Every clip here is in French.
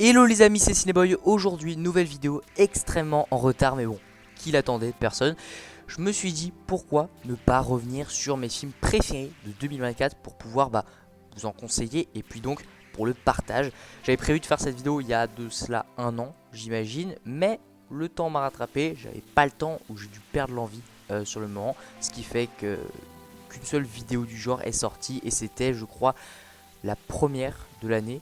Hello les amis, c'est Cinéboy. Aujourd'hui, nouvelle vidéo extrêmement en retard, mais bon, qui l'attendait? Personne. Je me suis dit pourquoi ne pas revenir sur mes films préférés de 2024 pour pouvoir vous en conseiller et puis donc pour le partage. J'avais prévu de faire cette vidéo il y a de cela un an, j'imagine, mais le temps m'a rattrapé. J'avais pas le temps ou j'ai dû perdre l'envie sur le moment, ce qui fait qu'une seule vidéo du genre est sortie et c'était, je crois, la première de l'année,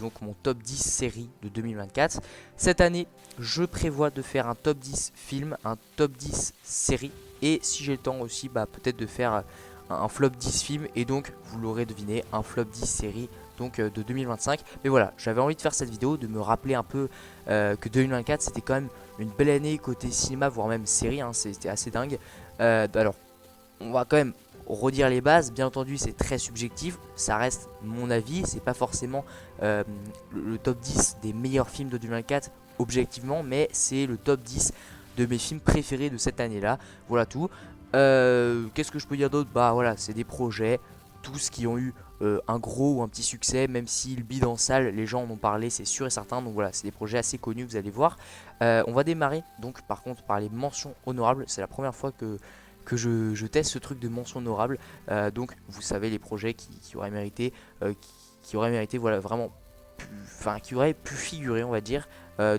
donc mon top 10 série de 2024. Cette année, je prévois de faire un top 10 film, un top 10 série, et si j'ai le temps aussi, peut-être de faire un flop 10 film, et donc, vous l'aurez deviné, un flop 10 série donc de 2025. Mais voilà, j'avais envie de faire cette vidéo, de me rappeler un peu que 2024 c'était quand même une belle année côté cinéma, voire même série, hein, c'était assez dingue. Alors, on va quand même redire les bases. Bien entendu, c'est très subjectif, ça reste mon avis, c'est pas forcément le top 10 des meilleurs films de 2024 objectivement, mais c'est le top 10 de mes films préférés de cette année-là. Voilà tout. Qu'est-ce que je peux dire d'autre? Bah voilà, c'est des projets, tous qui ont eu un gros ou un petit succès, même s'ils bident en salle, les gens en ont parlé, c'est sûr et certain. Donc voilà, c'est des projets assez connus, vous allez voir. On va démarrer donc par contre par les mentions honorables. C'est la première fois que je teste ce truc de mention honorable. Donc vous savez les projets qui auraient mérité, qui auraient mérité voilà vraiment, enfin qui auraient pu figurer on va dire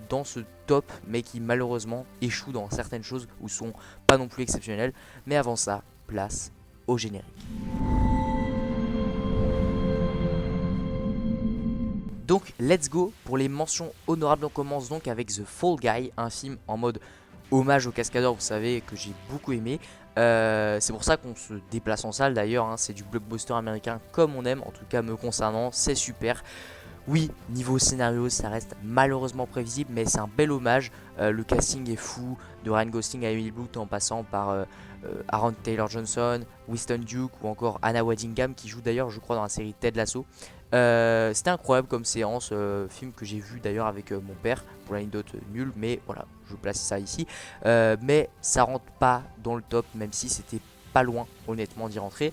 dans ce top, mais qui malheureusement échouent dans certaines choses ou sont pas non plus exceptionnelles. Mais avant ça, place au générique. Donc let's go pour les mentions honorables. On commence donc avec The Fall Guy, un film en mode hommage au cascadeur, vous savez, que j'ai beaucoup aimé. C'est pour ça qu'on se déplace en salle d'ailleurs, hein, c'est du blockbuster américain comme on aime, en tout cas me concernant, c'est super. Oui, niveau scénario, ça reste malheureusement prévisible, mais c'est un bel hommage. Le casting est fou, de Ryan Gosling à Emily Blunt en passant par Aaron Taylor Johnson, Winston Duke ou encore Anna Waddingham qui joue d'ailleurs, je crois, dans la série Ted Lasso. C'était incroyable comme séance, film que j'ai vu d'ailleurs avec mon père, pour l'anecdote nulle, mais voilà, je place ça ici. Mais ça rentre pas dans le top, même si c'était pas loin, honnêtement, d'y rentrer.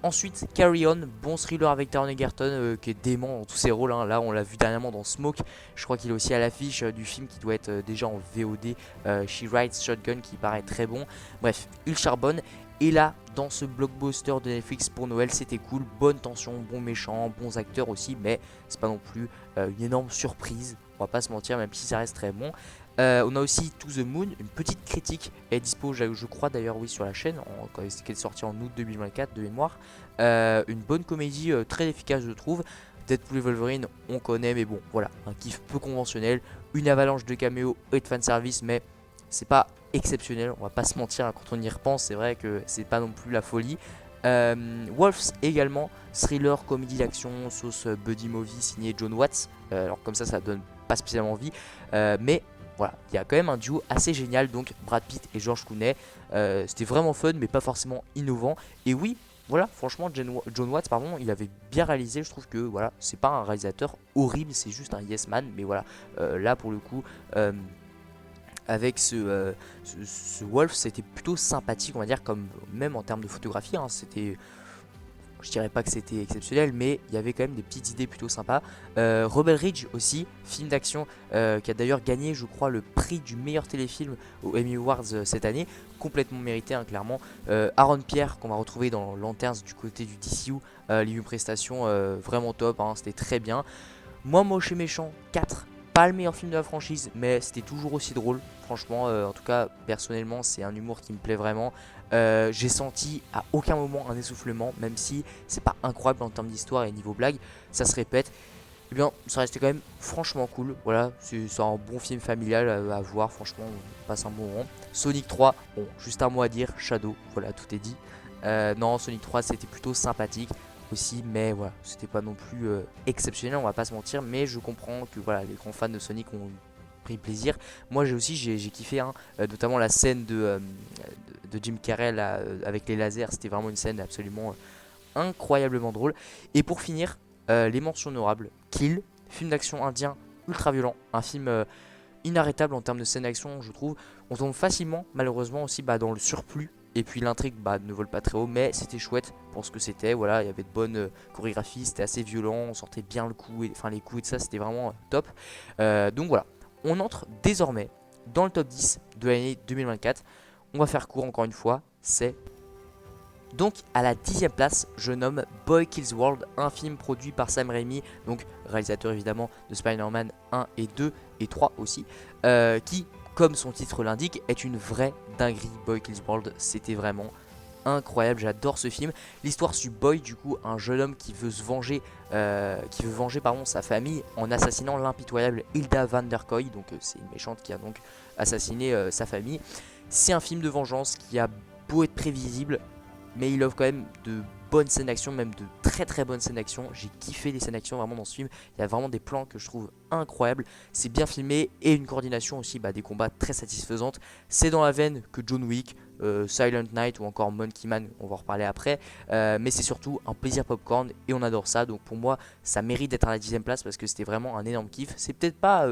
Ensuite, Carry On, bon thriller avec Taron Egerton qui est dément dans tous ses rôles, hein. Là, on l'a vu dernièrement dans Smoke. Je crois qu'il est aussi à l'affiche du film qui doit être déjà en VOD. She Rides Shotgun qui paraît très bon. Bref, il charbonne. Et là, dans ce blockbuster de Netflix pour Noël, c'était cool. Bonne tension, bon méchant, bons acteurs aussi. Mais c'est pas non plus une énorme surprise. On va pas se mentir, même si ça reste très bon. On a aussi To the Moon, une petite critique est dispo, je crois d'ailleurs, oui, sur la chaîne, quand elle est sortie en août 2024 de mémoire. Une bonne comédie très efficace, je trouve. Deadpool et Wolverine, on connaît, mais bon, voilà, un kiff peu conventionnel, une avalanche de caméos et de fanservice, mais c'est pas exceptionnel, on va pas se mentir, hein, quand on y repense, c'est vrai que c'est pas non plus la folie. Wolves également, thriller, comédie d'action, sauce buddy movie signé John Watts. Alors comme ça donne pas spécialement envie, mais voilà, il y a quand même un duo assez génial, donc Brad Pitt et George Clooney. C'était vraiment fun, mais pas forcément innovant. Et oui, voilà, franchement, John Watts, pardon, il avait bien réalisé. Je trouve que voilà, c'est pas un réalisateur horrible, c'est juste un yes man. Mais voilà, là pour le coup, avec ce Wolf, c'était plutôt sympathique, on va dire, comme même en termes de photographie, hein, c'était, je dirais pas que c'était exceptionnel, mais il y avait quand même des petites idées plutôt sympas. Rebel Ridge aussi, film d'action qui a d'ailleurs gagné, je crois, le prix du meilleur téléfilm aux Emmy Awards cette année. Complètement mérité, hein, clairement. Aaron Pierre, qu'on va retrouver dans Lanterns du côté du DCU. Les prestations vraiment top, hein, c'était très bien. Moi, Moche et Méchant 4, pas le meilleur film de la franchise, mais c'était toujours aussi drôle. Franchement, en tout cas, personnellement, c'est un humour qui me plaît vraiment. J'ai senti à aucun moment un essoufflement, même si c'est pas incroyable en termes d'histoire et niveau blague, ça se répète. Eh bien, ça restait quand même franchement cool. Voilà, c'est un bon film familial à voir. Franchement, on passe un bon moment. Sonic 3, bon, juste un mot à dire, Shadow, voilà, tout est dit. Non, Sonic 3, c'était plutôt sympathique aussi, mais voilà, c'était pas non plus exceptionnel, on va pas se mentir. Mais je comprends que voilà, les grands fans de Sonic ont pris plaisir. Moi, j'ai kiffé, hein, notamment la scène de Jim Carrey là, avec les lasers. C'était vraiment une scène absolument incroyablement drôle. Et pour finir, les mentions honorables. Kill, film d'action indien ultra violent, un film inarrêtable en termes de scène d'action, je trouve. On tombe facilement, malheureusement aussi, dans le surplus Et puis l'intrigue ne vole pas très haut, mais c'était chouette pour ce que c'était. Voilà, il y avait de bonnes chorégraphies, c'était assez violent, on sentait bien le coup, enfin les coups et tout ça, c'était vraiment top. Donc voilà, on entre désormais dans le top 10 de l'année 2024. On va faire court encore une fois, c'est donc à la 10e place, je nomme Boy Kills World, un film produit par Sam Raimi, donc réalisateur évidemment de Spider-Man 1 et 2 et 3 aussi, qui, comme son titre l'indique, est une vraie dinguerie. Boy Kills World, c'était vraiment incroyable, j'adore ce film. L'histoire suit Boy, du coup, un jeune homme qui veut se venger, sa famille en assassinant l'impitoyable Hilda Van Der Koy, donc c'est une méchante qui a donc assassiné sa famille. C'est un film de vengeance qui a beau être prévisible, mais il offre quand même de bonnes scènes d'action, même de très très bonnes scènes d'action. J'ai kiffé les scènes d'action vraiment dans ce film. Il y a vraiment des plans que je trouve incroyables. C'est bien filmé et une coordination aussi, des combats très satisfaisante. C'est dans la veine que John Wick, Silent Night ou encore Monkey Man, on va en reparler après. Mais c'est surtout un plaisir popcorn et on adore ça. Donc pour moi, ça mérite d'être à la 10e place parce que c'était vraiment un énorme kiff. C'est peut-être pas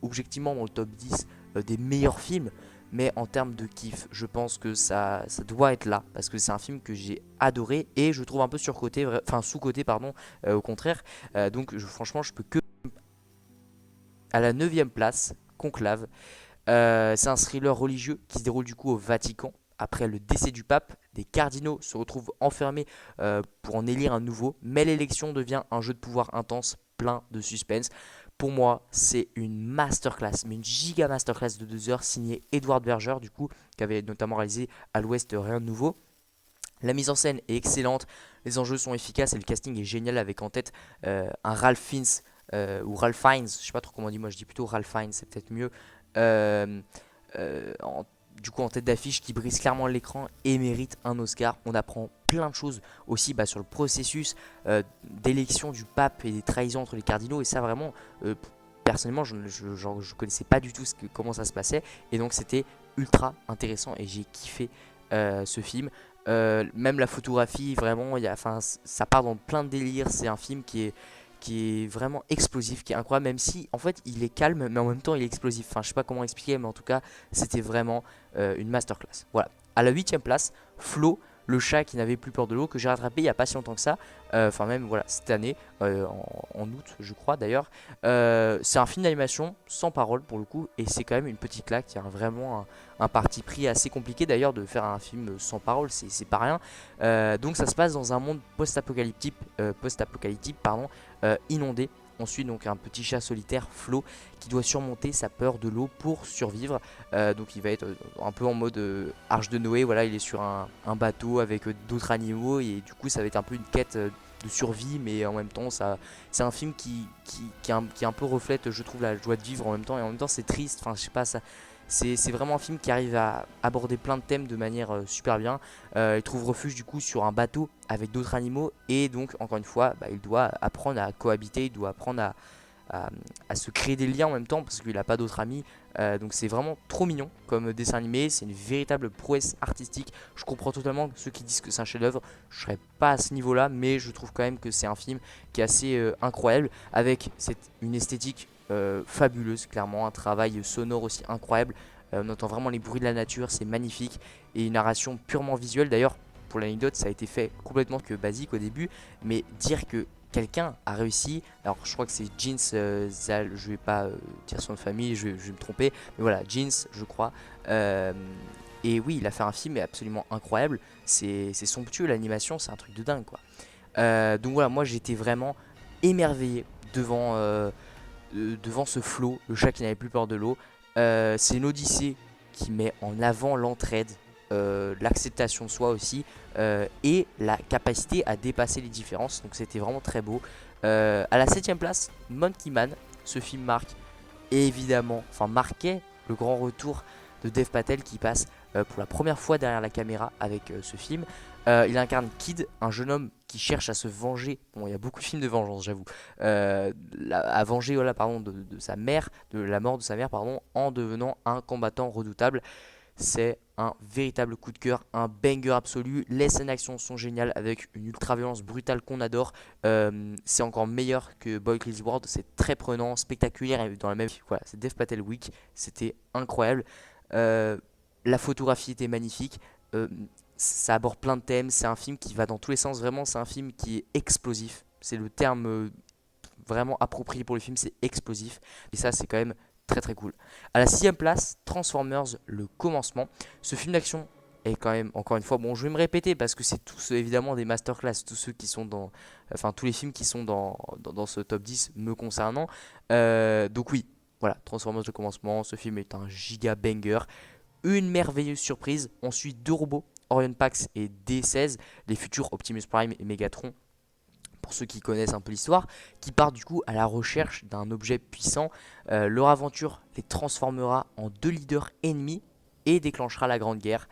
objectivement dans le top 10 des meilleurs films, mais en termes de kiff, je pense que ça doit être là parce que c'est un film que j'ai adoré et je trouve un peu surcoté, enfin sous-coté pardon, au contraire. Donc franchement, je peux que à la 9e place, Conclave. C'est un thriller religieux qui se déroule du coup au Vatican. Après le décès du pape, des cardinaux se retrouvent enfermés pour en élire un nouveau, mais l'élection devient un jeu de pouvoir intense, plein de suspense. Pour moi, c'est une masterclass, mais une giga masterclass de 2 heures signée Edward Berger, du coup, qui avait notamment réalisé À l'Ouest Rien de Nouveau. La mise en scène est excellente, les enjeux sont efficaces et le casting est génial avec en tête un Ralph Fiennes ou Ralph Fiennes, je sais pas trop comment on dit, moi je dis plutôt Ralph Fiennes, c'est peut-être mieux. Euh, du coup en tête d'affiche qui brise clairement l'écran et mérite un Oscar. On apprend plein de choses aussi sur le processus d'élection du pape et des trahisons entre les cardinaux et ça vraiment personnellement je connaissais pas du tout comment ça se passait et donc c'était ultra intéressant et j'ai kiffé ce film. Même la photographie vraiment ça part dans plein de délires. C'est un film qui est vraiment explosif, qui est incroyable, même si en fait il est calme, mais en même temps il est explosif. Enfin, je sais pas comment expliquer, mais en tout cas, c'était vraiment une masterclass. Voilà. À la 8e place, Flo, le chat qui n'avait plus peur de l'eau, que j'ai rattrapé il n'y a pas si longtemps que ça. Enfin, même voilà, cette année, en août, je crois d'ailleurs. C'est un film d'animation sans parole pour le coup, et c'est quand même une petite claque. Il y a vraiment un parti pris assez compliqué d'ailleurs de faire un film sans parole, c'est pas rien. Donc ça se passe dans un monde post-apocalyptique, pardon, inondé. On suit donc un petit chat solitaire, Flo, qui doit surmonter sa peur de l'eau pour survivre. Donc il va être un peu en mode Arche de Noé. Voilà, il est sur un bateau avec d'autres animaux et du coup ça va être un peu une quête de survie, mais en même temps c'est un film qui un peu reflète, je trouve, la joie de vivre en même temps et en même temps c'est triste. Enfin, je sais pas, ça, c'est vraiment un film qui arrive à aborder plein de thèmes de manière super bien. Il trouve refuge du coup sur un bateau avec d'autres animaux et donc encore une fois il doit apprendre à cohabiter, il doit apprendre à se créer des liens en même temps parce qu'il n'a pas d'autres amis. Donc c'est vraiment trop mignon comme dessin animé, c'est une véritable prouesse artistique. Je comprends totalement ceux qui disent que c'est un chef-d'œuvre, je serais pas à ce niveau-là, mais je trouve quand même que c'est un film qui est assez incroyable avec une esthétique fabuleuse, clairement, un travail sonore aussi incroyable. On entend vraiment les bruits de la nature, c'est magnifique et une narration purement visuelle. D'ailleurs, pour l'anecdote, ça a été fait complètement que basique au début, mais dire que quelqu'un a réussi, alors je crois que c'est Jeans Zal, je vais pas dire son nom de famille, je vais me tromper, mais voilà, Jeans, je crois. Euh, et oui, il a fait un film absolument incroyable, c'est somptueux, l'animation, c'est un truc de dingue quoi. Donc voilà, moi j'étais vraiment émerveillé devant ce flot, le chat qui n'avait plus peur de l'eau. C'est une odyssée qui met en avant l'entraide, l'acceptation de soi aussi, et la capacité à dépasser les différences. Donc c'était vraiment très beau. À la 7e place, Monkey Man. Ce film marquait le grand retour de Dev Patel qui passe pour la première fois derrière la caméra avec ce film. Il incarne Kid, un jeune homme qui cherche à se venger. Bon, il y a beaucoup de films de vengeance, j'avoue. À venger, voilà, pardon, de sa mère, de la mort de sa mère, pardon, en devenant un combattant redoutable. C'est un véritable coup de cœur, un banger absolu. Les scènes d'action sont géniales avec une ultra-violence brutale qu'on adore. C'est encore meilleur que Boy Kills World. C'est très prenant, spectaculaire et dans la même. Voilà, c'est Dev Patel Week. C'était incroyable. La photographie était magnifique. Euh, ça aborde plein de thèmes, c'est un film qui va dans tous les sens, vraiment c'est un film qui est explosif. C'est le terme vraiment approprié pour le film, c'est explosif. Et ça c'est quand même très très cool. À la sixième place, Transformers, le commencement. Ce film d'action est quand même, encore une fois, bon je vais me répéter parce que c'est tous évidemment des masterclass, tous ceux qui sont dans, enfin tous les films qui sont dans ce top 10 me concernant. Donc oui, voilà, Transformers le commencement, ce film est un giga banger. Une merveilleuse surprise, on suit deux robots, Orion Pax et D16, les futurs Optimus Prime et Megatron, pour ceux qui connaissent un peu l'histoire, qui partent du coup à la recherche d'un objet puissant. Leur aventure les transformera en deux leaders ennemis et déclenchera la Grande Guerre.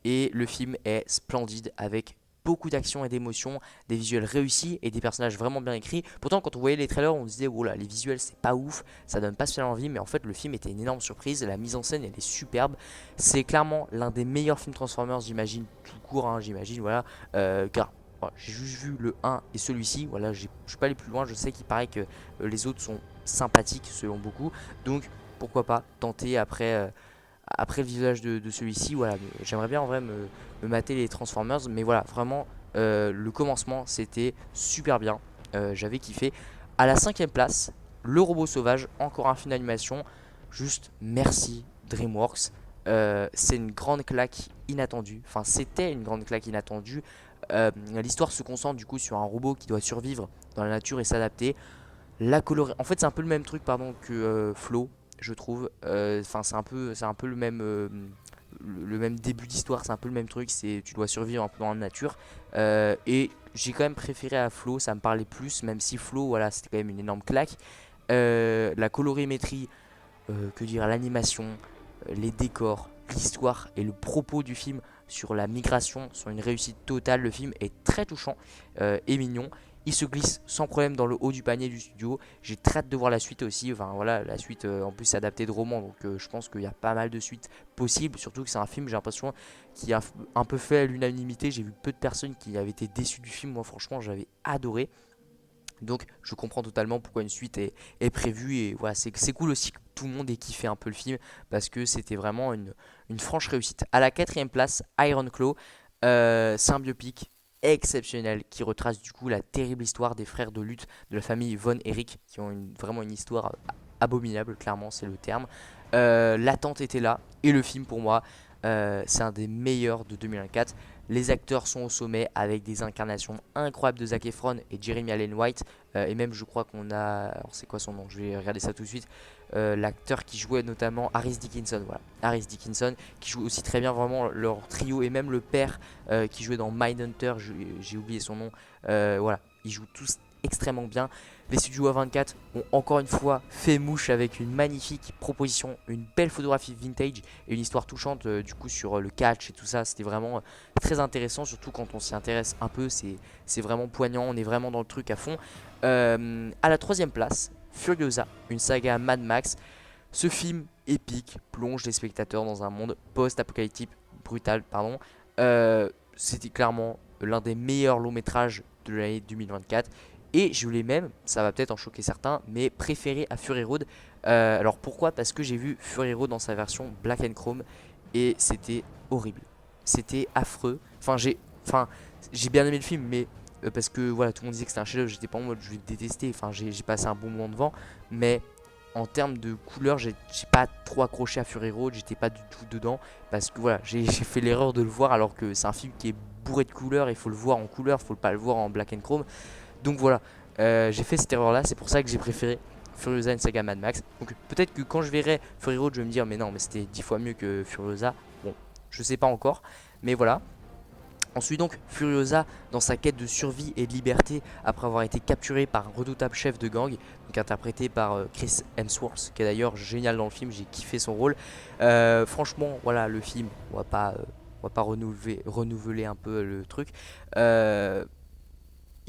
Et le film est splendide avec beaucoup d'action et d'émotion, des visuels réussis et des personnages vraiment bien écrits. Pourtant, quand on voyait les trailers, on se disait, oh là, les visuels c'est pas ouf, ça donne pas spécialement envie, mais en fait, le film était une énorme surprise. La mise en scène elle est superbe. C'est clairement l'un des meilleurs films Transformers, j'imagine, tout court, hein, j'imagine, voilà. Car voilà, j'ai juste vu le 1 et celui-ci, voilà, je suis pas allé plus loin, je sais qu'il paraît que les autres sont sympathiques selon beaucoup, donc pourquoi pas tenter après le visage de celui-ci, voilà, j'aimerais bien en vrai me mater les Transformers, mais voilà, vraiment, le commencement c'était super bien, j'avais kiffé. À la cinquième place, le robot sauvage, encore un film d'animation, juste merci DreamWorks. C'est une grande claque inattendue, enfin c'était une grande claque inattendue. L'histoire se concentre du coup sur un robot qui doit survivre dans la nature et s'adapter. En fait, c'est un peu le même truc, pardon, que Flow, je trouve. Enfin, c'est un peu le même début d'histoire. C'est un peu le même truc. C'est tu dois survivre un peu dans la nature. Et j'ai quand même préféré à Flow. Ça me parlait plus, même si Flow, voilà, c'était quand même une énorme claque. La colorimétrie, que dire, l'animation, les décors, l'histoire et le propos du film sur la migration sont une réussite totale. Le film est très touchant et mignon. Il se glisse sans problème dans le haut du panier du studio. J'ai très hâte de voir la suite aussi. Enfin voilà, la suite en plus c'est adapté de roman, donc je pense qu'il y a pas mal de suites possibles. Surtout que c'est un film, j'ai l'impression, qui a un peu fait l'unanimité. J'ai vu peu de personnes qui avaient été déçues du film. Moi franchement j'avais adoré. Donc je comprends totalement pourquoi une suite est prévue. Et voilà, c'est cool aussi que tout le monde ait kiffé un peu le film parce que c'était vraiment une franche réussite. À la quatrième place, Iron Claw. C'est un biopic exceptionnel qui retrace du coup la terrible histoire des frères de lutte de la famille Von Erich qui ont vraiment une histoire abominable, clairement c'est le terme. L'attente était là et le film pour moi c'est un des meilleurs de 2024. Les acteurs sont au sommet avec des incarnations incroyables de Zac Efron et Jeremy Allen White. Et même je crois qu'on a... Alors c'est quoi son nom? Je vais regarder ça tout de suite. L'acteur qui jouait notamment Harris Dickinson. Voilà, Harris Dickinson qui joue aussi très bien vraiment leur trio. Et même le père qui jouait dans Mindhunter, j'ai oublié son nom. Voilà, ils jouent tous extrêmement bien. Les studios A24 ont encore une fois fait mouche avec une magnifique proposition, une belle photographie vintage et une histoire touchante du coup sur le catch et tout ça. C'était vraiment très intéressant, surtout quand on s'y intéresse un peu. C'est vraiment poignant, on est vraiment dans le truc à fond. À la troisième place, Furiosa, une saga Mad Max. Ce film épique plonge les spectateurs dans un monde post-apocalyptique brutal. Pardon. C'était clairement l'un des meilleurs longs métrages de l'année 2024. Et je l'ai même, ça va peut-être en choquer certains, mais préféré à Fury Road. Alors pourquoi? Parce que j'ai vu Fury Road dans sa version Black and Chrome et c'était horrible. C'était affreux. J'ai bien aimé le film, mais parce que voilà, tout le monde disait que c'était un chef-d'œuvre, j'étais pas en mode je vais le détester. Enfin, j'ai passé un bon moment devant, mais en termes de couleurs, j'ai pas trop accroché à Fury Road, j'étais pas du tout dedans parce que voilà, j'ai fait l'erreur de le voir alors que c'est un film qui est bourré de couleurs, il faut le voir en couleur, il faut pas le voir en Black and Chrome. Donc voilà, j'ai fait cette erreur là, c'est pour ça que j'ai préféré Furiosa and Saga Mad Max. Donc peut-être que quand je verrai Fury Road, je vais me dire mais non, mais c'était 10 fois mieux que Furiosa. Bon, je sais pas encore, mais voilà. On suit donc Furiosa dans sa quête de survie et de liberté après avoir été capturé par un redoutable chef de gang, donc interprété par Chris Hemsworth, qui est d'ailleurs génial dans le film, j'ai kiffé son rôle. Franchement, voilà, le film, on va pas renouveler un peu le truc.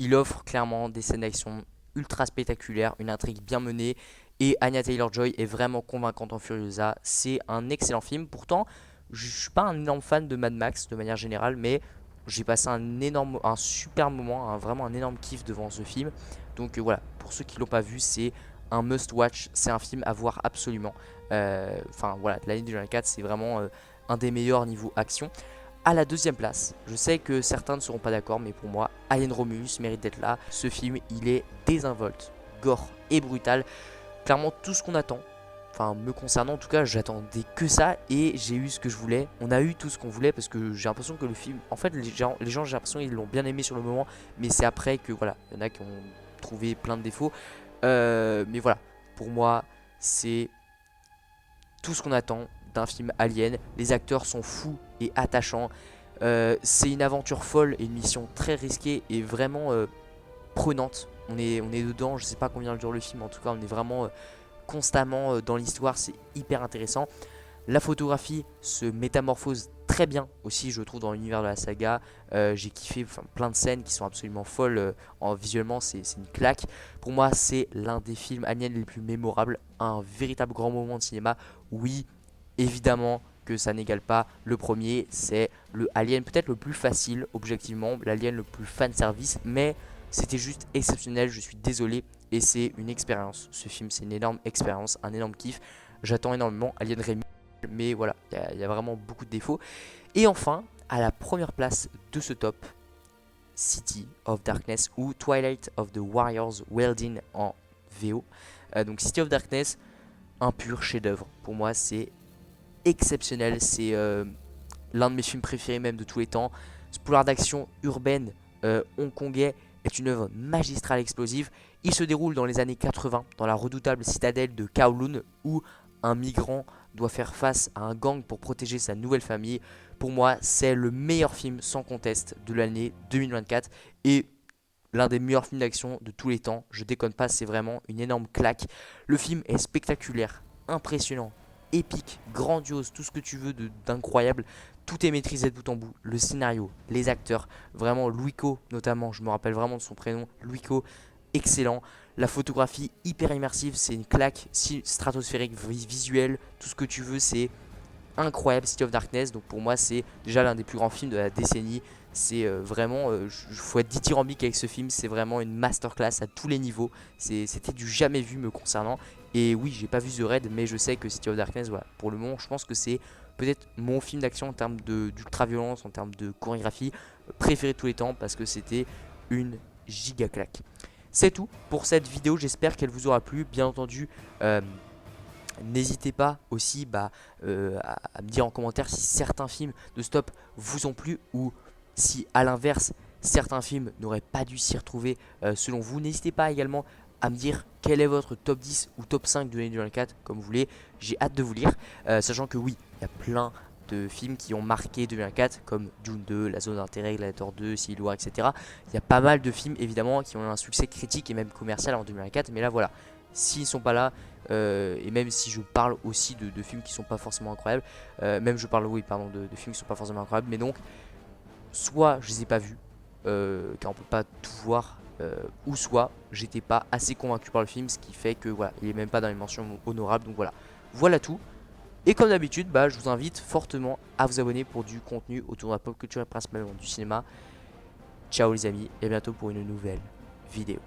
Il offre clairement des scènes d'action ultra spectaculaires, une intrigue bien menée, et Anya Taylor-Joy est vraiment convaincante en Furiosa. C'est un excellent film. Pourtant, je suis pas un énorme fan de Mad Max de manière générale, mais j'ai passé un super moment, vraiment un énorme kiff devant ce film. Donc voilà, pour ceux qui l'ont pas vu, c'est un must-watch. C'est un film à voir absolument. Enfin voilà, l'année 2024, c'est vraiment un des meilleurs niveau action. à la deuxième place, je sais que certains ne seront pas d'accord, mais pour moi, Alien Romulus mérite d'être là. Ce film, il est désinvolte, gore et brutal. Clairement, tout ce qu'on attend. Enfin, me concernant, en tout cas, j'attendais que ça et j'ai eu ce que je voulais. On a eu tout ce qu'on voulait parce que j'ai l'impression que le film... En fait, les gens j'ai l'impression qu'ils l'ont bien aimé sur le moment, mais c'est après que, voilà, il y en a qui ont trouvé plein de défauts. Mais voilà, pour moi, c'est tout ce qu'on attend d'un film Alien. Les acteurs sont fous et attachants. C'est une aventure folle et une mission très risquée et vraiment prenante. On est dedans, je sais pas combien dure le film, en tout cas on est vraiment constamment dans l'histoire, c'est hyper intéressant. La photographie se métamorphose très bien aussi, je trouve, dans l'univers de la saga. J'ai kiffé plein de scènes qui sont absolument folles. Visuellement, c'est une claque. Pour moi, c'est l'un des films aliens les plus mémorables. Un véritable grand moment de cinéma. Oui, évidemment que ça n'égale pas le premier. C'est le Alien peut-être le plus facile, objectivement. L'Alien le plus fan service. Mais c'était juste exceptionnel, je suis désolé. Et c'est une expérience. Ce film, c'est une énorme expérience, un énorme kiff. J'attends énormément Alien Rémi. Mais voilà, il y a vraiment beaucoup de défauts. Et enfin, à la première place de ce top, City of Darkness ou Twilight of the Warriors Welding en VO. Donc City of Darkness, un pur chef-d'œuvre. Pour moi, c'est exceptionnel. C'est l'un de mes films préférés même de tous les temps. Ce polar d'action urbaine hongkongais est une œuvre magistrale explosive. Il se déroule dans les années 80, dans la redoutable citadelle de Kowloon, où un migrant doit faire face à un gang pour protéger sa nouvelle famille. Pour moi, c'est le meilleur film sans conteste de l'année 2024 et l'un des meilleurs films d'action de tous les temps. Je déconne pas, c'est vraiment une énorme claque. Le film est spectaculaire, impressionnant, épique, grandiose, tout ce que tu veux d'incroyable. Tout est maîtrisé de bout en bout. Le scénario, les acteurs, vraiment Luiko notamment, je me rappelle vraiment de son prénom, Luiko, excellent. La photographie hyper immersive, c'est une claque stratosphérique, visuelle, tout ce que tu veux, c'est incroyable. City of Darkness, donc pour moi c'est déjà l'un des plus grands films de la décennie. C'est vraiment, faut être dithyrambique avec ce film, c'est vraiment une masterclass à tous les niveaux. C'était du jamais vu me concernant. Et oui, j'ai pas vu The Raid, mais je sais que City of Darkness, voilà, pour le moment, je pense que c'est peut-être mon film d'action en termes d'ultra-violence, en termes de chorégraphie préféré de tous les temps, parce que c'était une giga claque. C'est tout pour cette vidéo, j'espère qu'elle vous aura plu. Bien entendu, n'hésitez pas aussi à me dire en commentaire si certains films de Stop vous ont plu ou si à l'inverse certains films n'auraient pas dû s'y retrouver selon vous. N'hésitez pas également à me dire quel est votre top 10 ou top 5 de l'année 2024 comme vous voulez. J'ai hâte de vous lire, sachant que oui, il y a plein de films qui ont marqué 2024 comme Dune 2, La Zone d'intérêt, Gladiator 2, Civil War, etc. Il y a pas mal de films évidemment qui ont eu un succès critique et même commercial en 2024, mais là voilà, s'ils sont pas là, et même si je parle aussi de films qui sont pas forcément incroyables, même je parle oui pardon de films qui sont pas forcément incroyables, mais donc soit je les ai pas vus car on peut pas tout voir, ou soit j'étais pas assez convaincu par le film, ce qui fait que voilà, il est même pas dans les mentions honorables. Donc voilà tout. Et comme d'habitude, je vous invite fortement à vous abonner pour du contenu autour de la pop culture et principalement du cinéma. Ciao les amis, et à bientôt pour une nouvelle vidéo.